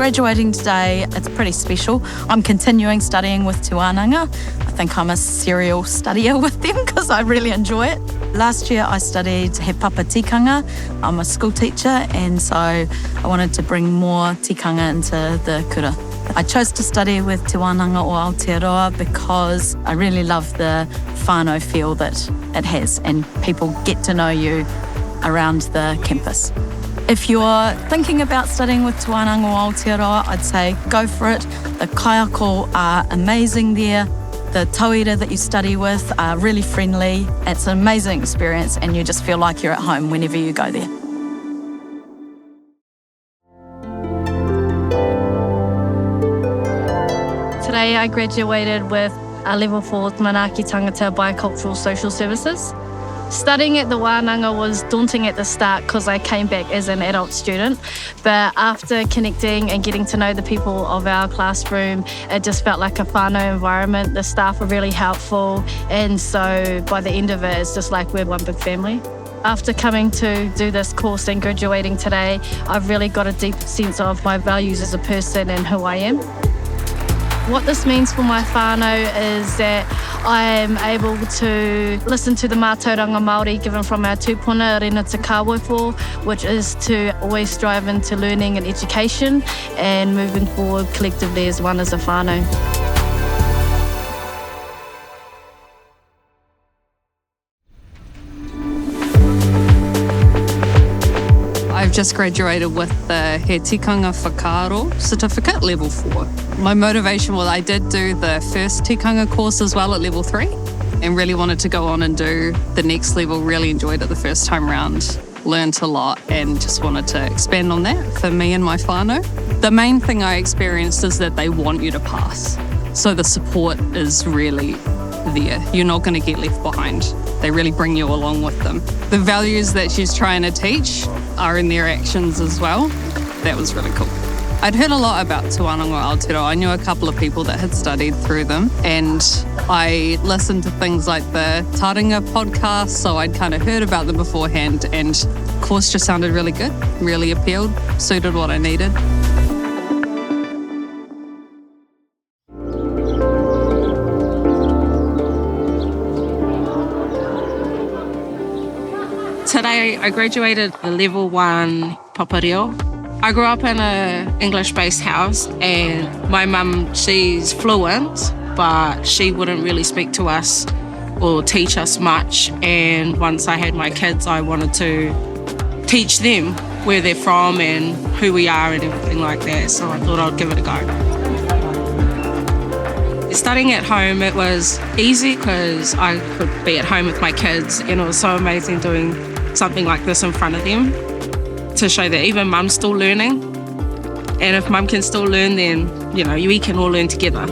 Graduating today, it's pretty special. I'm continuing studying with Te Wānanga. I think I'm a serial studier with them because I really enjoy it. Last year I studied He Papa Tikanga. I'm a school teacher, and so I wanted to bring more tikanga into the kura. I chose to study with Te Wānanga o Aotearoa because I really love the whānau feel that it has, and people get to know you around the campus. If you're thinking about studying with Te Wānanga o Aotearoa, I'd say go for it. The kaiako are amazing there. The tauira that you study with are really friendly. It's an amazing experience, and you just feel like you're at home whenever you go there. Today I graduated with a level 4 Manaki Tangata Bicultural Social Services. Studying at the Wānanga was daunting at the start because I came back as an adult student, but after connecting and getting to know the people of our classroom, it just felt like a whānau environment. The staff were really helpful, and so by the end of it, it's just like we're one big family. After coming to do this course and graduating today, I've really got a deep sense of my values as a person and who I am. What this means for my whānau is that I am able to listen to the mātauranga Māori given from our tūpuna Rena Te Kāwaifo, which is to always strive into learning and education and moving forward collectively as one as a whānau. I've just graduated with the He Tikanga Whakaaro certificate, level 4. My motivation was I did do the first tikanga course as well at level 3 and really wanted to go on and do the next level. Really enjoyed it the first time round, learned a lot, and just wanted to expand on that for me and my whānau. The main thing I experienced is that they want you to pass. So the support is really there. You're not going to get left behind. They really bring you along with them. The values that she's trying to teach are in their actions as well. That was really cool. I'd heard a lot about Te Wānanga o Aotearoa. I knew a couple of people that had studied through them, and I listened to things like the Taringa podcast, so I'd kind of heard about them beforehand, and the course just sounded really good, really appealed, suited what I needed. Today I graduated a level 1 papario. I grew up in an English-based house, and my mum, she's fluent, but she wouldn't really speak to us or teach us much. And once I had my kids, I wanted to teach them where they're from and who we are and everything like that, so I thought I'd give it a go. Studying at home, it was easy because I could be at home with my kids, and it was so amazing doing something like this in front of them to show that even mum's still learning, and if mum can still learn, then we can all learn together.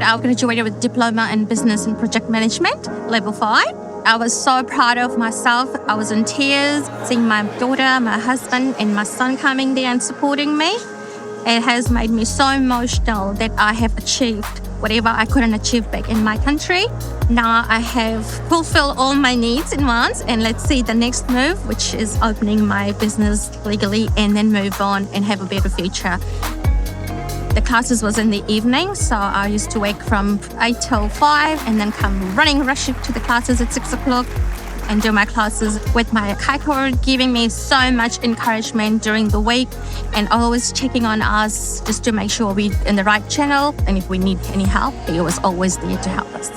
I graduated with Diploma in Business and Project Management, level 5. I was so proud of myself. I was in tears seeing my daughter, my husband, and my son coming there and supporting me. It has made me so emotional that I have achieved whatever I couldn't achieve back in my country. Now I have fulfilled all my needs and wants, and let's see the next move, which is opening my business legally and then move on and have a better future. The classes was in the evening, so I used to wake from 8 till 5 and then come rushing to the classes at 6 o'clock and do my classes with my kaikoura, giving me so much encouragement during the week and always checking on us just to make sure we're in the right channel, and if we need any help, he was always there to help us.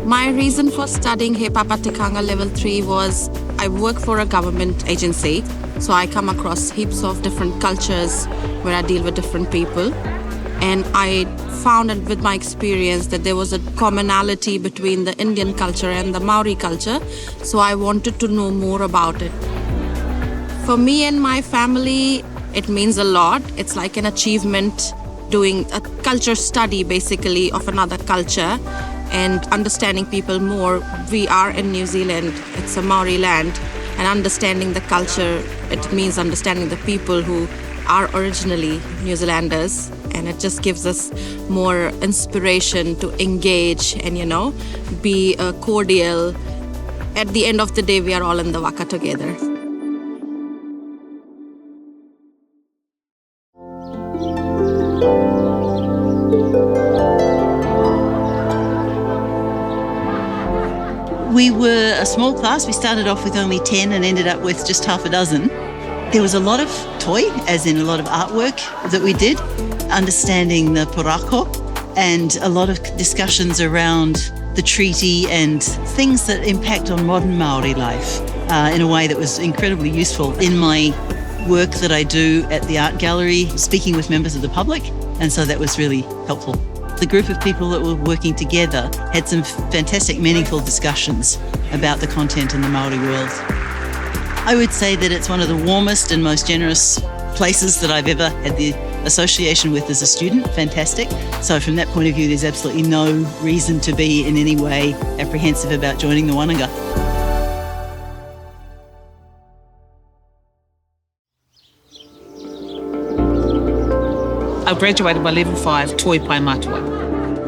My reason for studying He Papa Tikanga Level 3 was I work for a government agency, so I come across heaps of different cultures where I deal with different people. And I found with my experience that there was a commonality between the Indian culture and the Maori culture, so I wanted to know more about it. For me and my family, it means a lot. It's like an achievement doing a culture study basically of another culture and understanding people more. We are in New Zealand, it's a Maori land, and understanding the culture, it means understanding the people who are originally New Zealanders, and it just gives us more inspiration to engage and, be cordial. At the end of the day, we are all in the waka together. We were a small class. We started off with only 10 and ended up with just half a dozen. There was a lot of toi, as in a lot of artwork that we did, understanding the porako, and a lot of discussions around the treaty and things that impact on modern Māori life in a way that was incredibly useful in my work that I do at the art gallery, speaking with members of the public, and so that was really helpful. The group of people that were working together had some fantastic, meaningful discussions about the content in the Māori world. I would say that it's one of the warmest and most generous places that I've ever had the association with as a student. Fantastic. So from that point of view, there's absolutely no reason to be in any way apprehensive about joining the wānanga. I graduated by level 5 toi pai matua.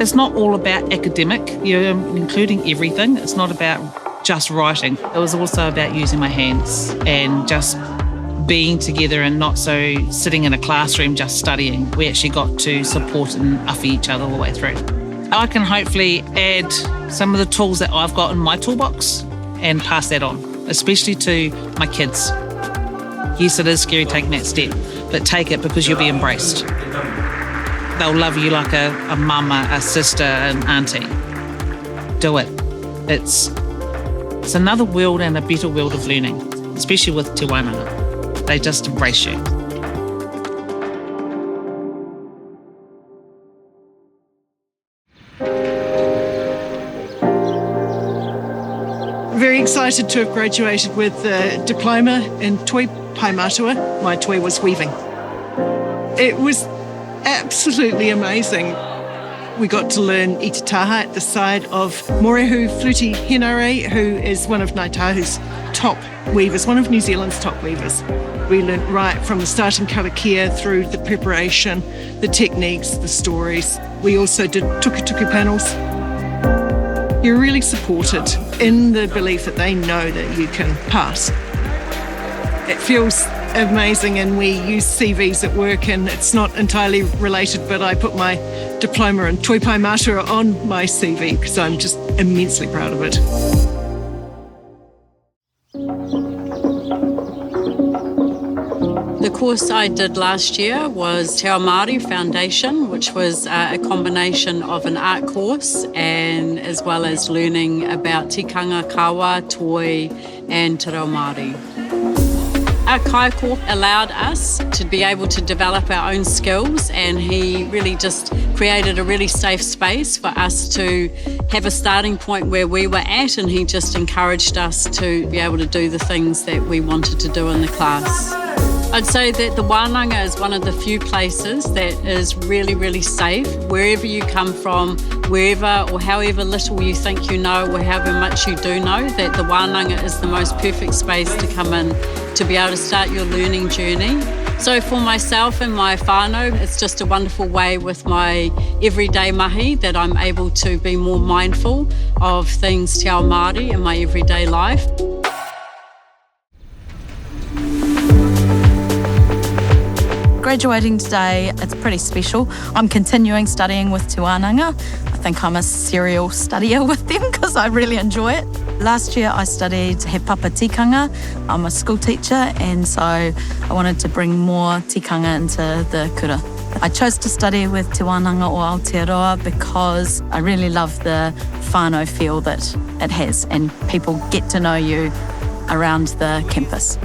It's not all about academic, you're including everything. It's not about just writing. It was also about using my hands and just being together and not so sitting in a classroom just studying. We actually got to support and uffy each other all the way through. I can hopefully add some of the tools that I've got in my toolbox and pass that on, especially to my kids. Yes, it is scary taking that step, but take it because you'll be embraced. They'll love you like a mama, a sister, an auntie. Do it. It's another world and a better world of learning, especially with te wānanga. They just embrace you. Very excited to have graduated with a diploma in toi pai matua. My toi was weaving. It was absolutely amazing. We got to learn i te taha at the side of Morehu Fluti Henare, who is one of Ngāi Tahu's top weavers, one of New Zealand's top weavers. We learnt right from the starting karakia through the preparation, the techniques, the stories. We also did tuku panels. You're really supported in the belief that they know that you can pass. It feels amazing, and we use CVs at work, and it's not entirely related, but I put my diploma in toi pai matua on my CV because I'm just immensely proud of it. The course I did last year was Te Ao Māori Foundation, which was a combination of an art course and as well as learning about tikanga, kawa, toi and te reo Māori. Our kaiko allowed us to be able to develop our own skills, and he really just created a really safe space for us to have a starting point where we were at, and he just encouraged us to be able to do the things that we wanted to do in the class. I'd say that the wānanga is one of the few places that is really, really safe. Wherever you come from, wherever or however little you think you know or however much you do know, that the wānanga is the most perfect space to come in to be able to start your learning journey. So for myself and my whānau, it's just a wonderful way with my everyday mahi that I'm able to be more mindful of things te ao Māori in my everyday life. Graduating today, it's pretty special. I'm continuing studying with te wānanga. I think I'm a serial studier with them because I really enjoy it. Last year I studied he papa tikanga. I'm a school teacher, and so I wanted to bring more tikanga into the kura. I chose to study with te wānanga o Aotearoa because I really love the whānau feel that it has, and people get to know you around the campus.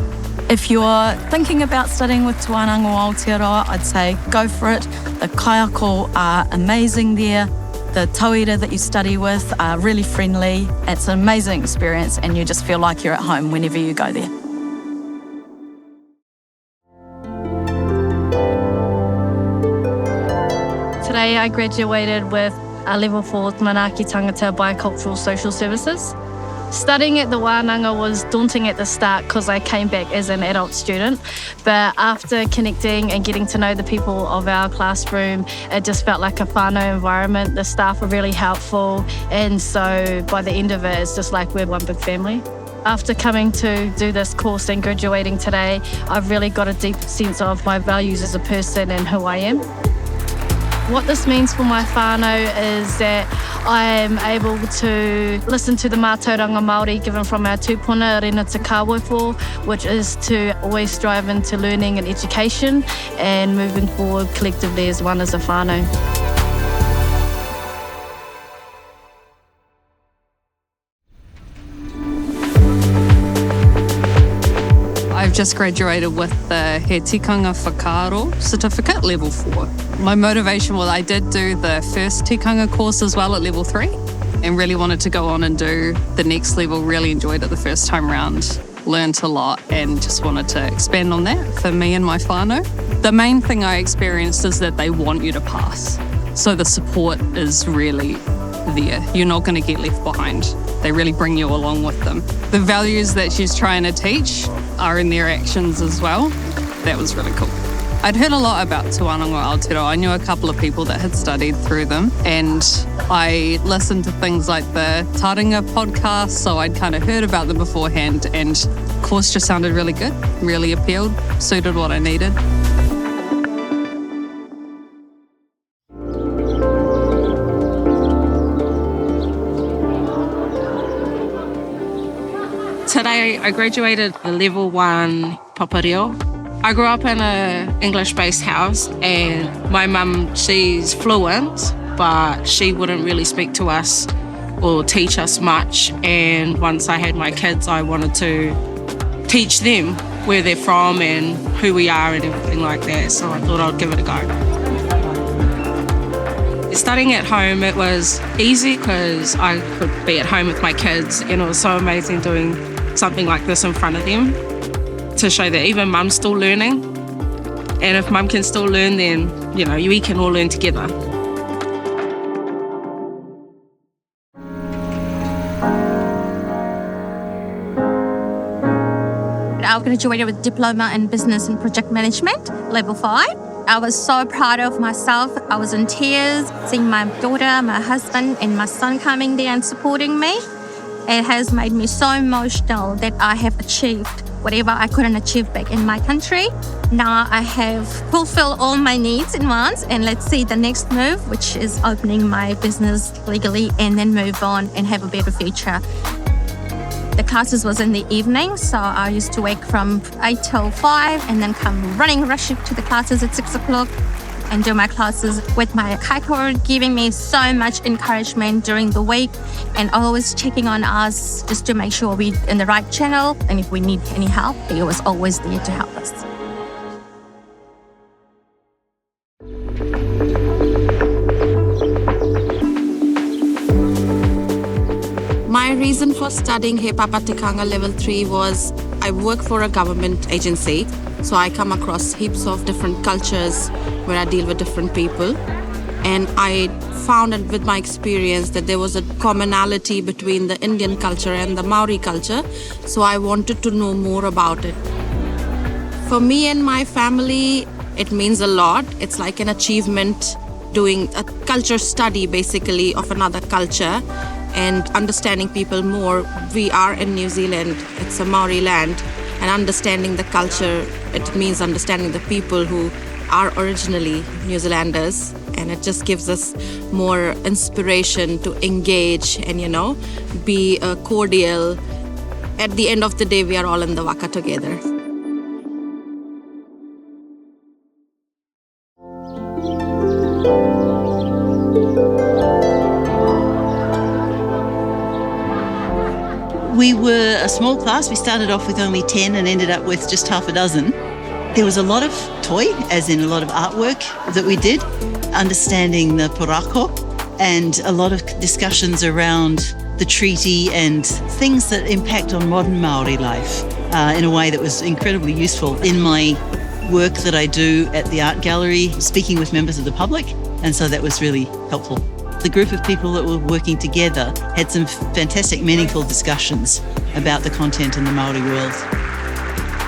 If you're thinking about studying with te wānanga o Aotearoa, I'd say go for it. The kaiako are amazing there. The tauira that you study with are really friendly. It's an amazing experience, and you just feel like you're at home whenever you go there. Today I graduated with a level 4 Manaki Tangata Bicultural Social Services. Studying at the wānanga was daunting at the start because I came back as an adult student, but after connecting and getting to know the people of our classroom, it just felt like a whānau environment. The staff were really helpful, and so by the end of it, it's just like we're one big family. After coming to do this course and graduating today, I've really got a deep sense of my values as a person and who I am. What this means for my whānau is that I'm able to listen to the mātauranga Māori given from our tūpuna Rena Te Kāwaifo, which is to always strive into learning and education and moving forward collectively as one as a whānau. I've just graduated with the He Tikanga Whakaaro certificate, level 4. My motivation was I did do the first tikanga course as well at level 3 and really wanted to go on and do the next level. Really enjoyed it the first time round, learned a lot and just wanted to expand on that for me and my whānau. The main thing I experienced is that they want you to pass. So the support is really there. You're not going to get left behind. They really bring you along with them. The values that she's trying to teach are in their actions as well. That was really cool. I'd heard a lot about Te Wānanga Aotearoa. I knew a couple of people that had studied through them, and I listened to things like the Taringa podcast, so I'd kind of heard about them beforehand, and the course just sounded really good, really appealed, suited what I needed. Today I graduated the level 1 papareo. I grew up in an English-based house, and my mum, she's fluent, but she wouldn't really speak to us or teach us much. And once I had my kids, I wanted to teach them where they're from and who we are and everything like that. So I thought I'd give it a go. Studying at home, it was easy because I could be at home with my kids, and it was so amazing doing something like this in front of them to show that even mum's still learning. And if mum can still learn, then, you know, we can all learn together. I graduated with diploma in business and project management, level 5. I was so proud of myself. I was in tears seeing my daughter, my husband, and my son coming there and supporting me. It has made me so emotional that I have achieved whatever I couldn't achieve back in my country. Now I have fulfilled all my needs and wants, and let's see the next move, which is opening my business legally and then move on and have a better future. The classes was in the evening, so I used to wake from 8 till 5 and then come rushing to the classes at 6 o'clock and do my classes with my kaikoura, giving me so much encouragement during the week and always checking on us just to make sure we're in the right channel. And if we need any help, he was always there to help us. My reason for studying He Papa Tikanga level 3 was I work for a government agency, so I come across heaps of different cultures where I deal with different people. And I found with my experience that there was a commonality between the Indian culture and the Maori culture, so I wanted to know more about it. For me and my family, it means a lot. It's like an achievement doing a culture study basically of another culture and understanding people more. We are in New Zealand, it's a Maori land, and understanding the culture, it means understanding the people who are originally New Zealanders, and it just gives us more inspiration to engage and, you know, be cordial. At the end of the day, we are all in the waka together. We were a small class. We started off with only 10 and ended up with just half a dozen. There was a lot of toi, as in a lot of artwork that we did, understanding the porako, and a lot of discussions around the treaty and things that impact on modern Maori life in a way that was incredibly useful in my work that I do at the art gallery, speaking with members of the public, and so that was really helpful. The group of people that were working together had some fantastic, meaningful discussions about the content in the Māori world.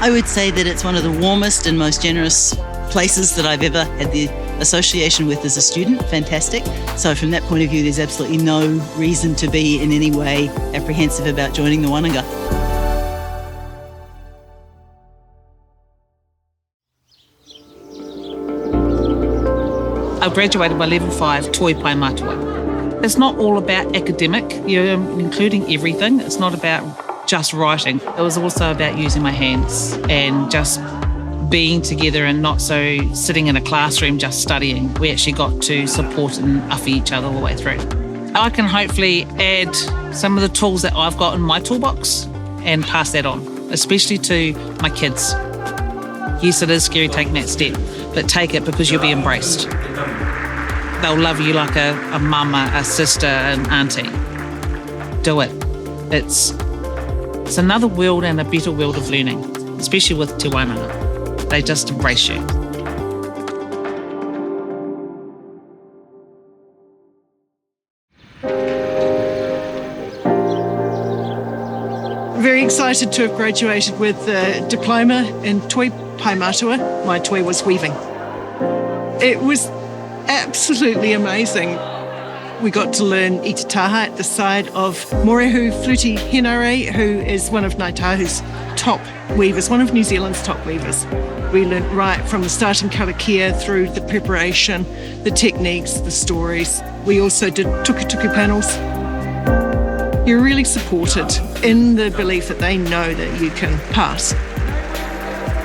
I would say that it's one of the warmest and most generous places that I've ever had the association with as a student. Fantastic. So from that point of view, there's absolutely no reason to be in any way apprehensive about joining the wānanga. I graduated by level 5 Toi Pai Matua. It's not all about academic, you're including everything. It's not about just writing. It was also about using my hands and just being together and not so sitting in a classroom just studying. We actually got to support and uffy each other all the way through. I can hopefully add some of the tools that I've got in my toolbox and pass that on, especially to my kids. Yes, it is scary taking that step, but take it because you'll be embraced. They'll love you like a mama, a sister, an auntie. Do it. It's another world and a better world of learning, especially with te wānanga. They just embrace you. Very excited to have graduated with a diploma in Toi Pai Matua. My toi was weaving. It was absolutely amazing. We got to learn i te taha at the side of Morehu Fluti Henare, who is one of Ngāi Tahu's top weavers, one of New Zealand's top weavers. We learnt right from the starting karakia through the preparation, the techniques, the stories. We also did tuku panels. You're really supported in the belief that they know that you can pass.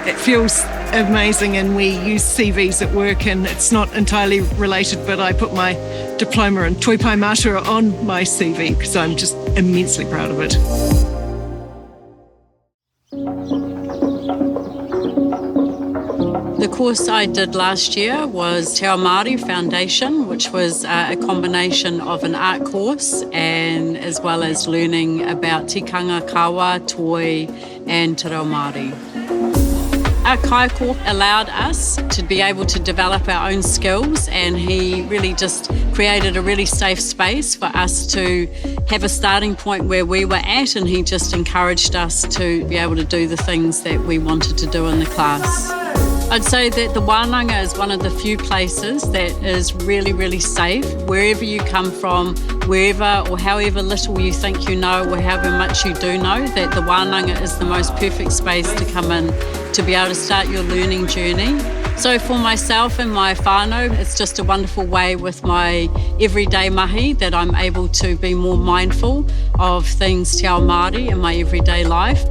It feels amazing, and we use CVs at work, and it's not entirely related, but I put my diploma in Toi Pai Matua on my CV because I'm just immensely proud of it. The course I did last year was Te Ao Māori Foundation, which was a combination of an art course and as well as learning about tikanga, kawa, toi and te reo Māori. Our kaiko allowed us to be able to develop our own skills, and he really just created a really safe space for us to have a starting point where we were at, and he just encouraged us to be able to do the things that we wanted to do in the class. I'd say that the wānanga is one of the few places that is really, really safe. Wherever you come from, wherever or however little you think you know or however much you do know, that the wānanga is the most perfect space to come in to be able to start your learning journey. So for myself and my whānau, it's just a wonderful way with my everyday mahi that I'm able to be more mindful of things te ao Māori in my everyday life.